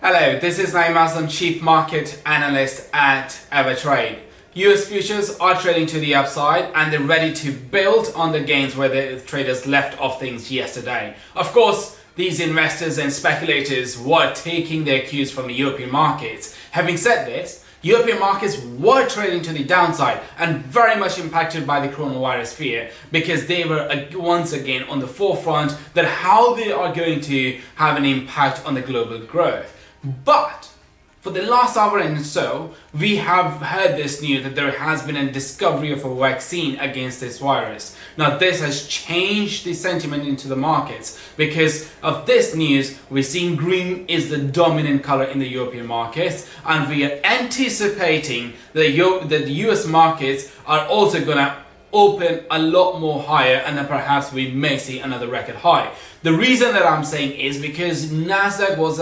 Hello, this is Naeem Aslam, Chief Market Analyst at EverTrade. US futures are trading to the upside and they're ready to build on the gains where the traders left off things yesterday. Of course, these investors and speculators were taking their cues from the European markets. Having said this, European markets were trading to the downside and very much impacted by the coronavirus fear because they were once again on the forefront that how they are going to have an impact on the global growth. But for the last hour and so, we have heard this news that there has been a discovery of a vaccine against this virus. Now this has changed the sentiment into the markets. Because of this news, we're seeing green is the dominant color in the European markets, and we are anticipating that the US markets are also going to open a lot more higher, and then perhaps we may see another record high. The reason that I'm saying is because Nasdaq was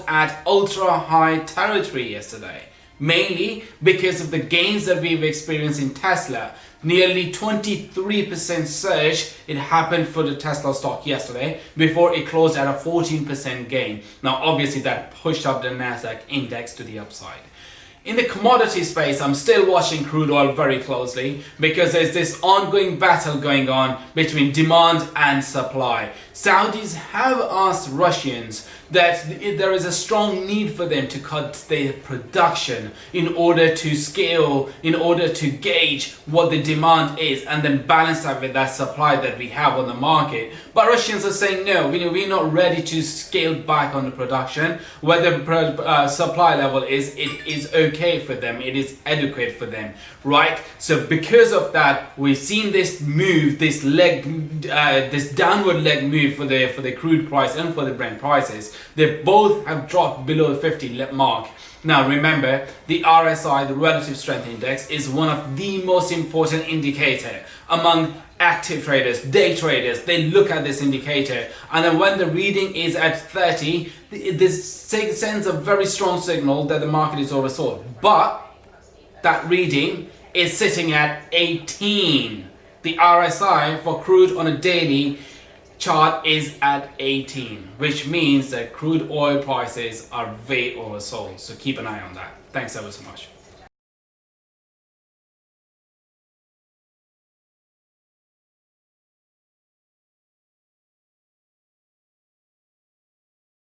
at ultra high territory yesterday, mainly because of the gains that we've experienced in Tesla. Nearly 23% surge it happened for the Tesla stock yesterday before it closed at a 14% gain. Now obviously that pushed up the Nasdaq index to the upside. In the commodity space, I'm still watching crude oil very closely because there's this ongoing battle going on between demand and supply. Saudis have asked Russians that there is a strong need for them to cut their production in order to scale, in order to gauge what the demand is and then balance that with that supply that we have on the market. But Russians are saying no, we're not ready to scale back on the production. Where the supply level is, it is okay for them, it is adequate for them, right? So because of that, we've seen this move, this downward leg move for the crude price and for the Brent prices. They both have dropped below the 50 mark. Now remember, the RSI, the Relative Strength Index, is one of the most important indicator among active traders, day traders. They look at this indicator, and then when the reading is at 30, this sends a very strong signal that the market is oversold. But that reading is sitting at 18. The RSI for crude on a daily chart is at 18, which means that crude oil prices are way oversold. So keep an eye on that. Thanks ever so much.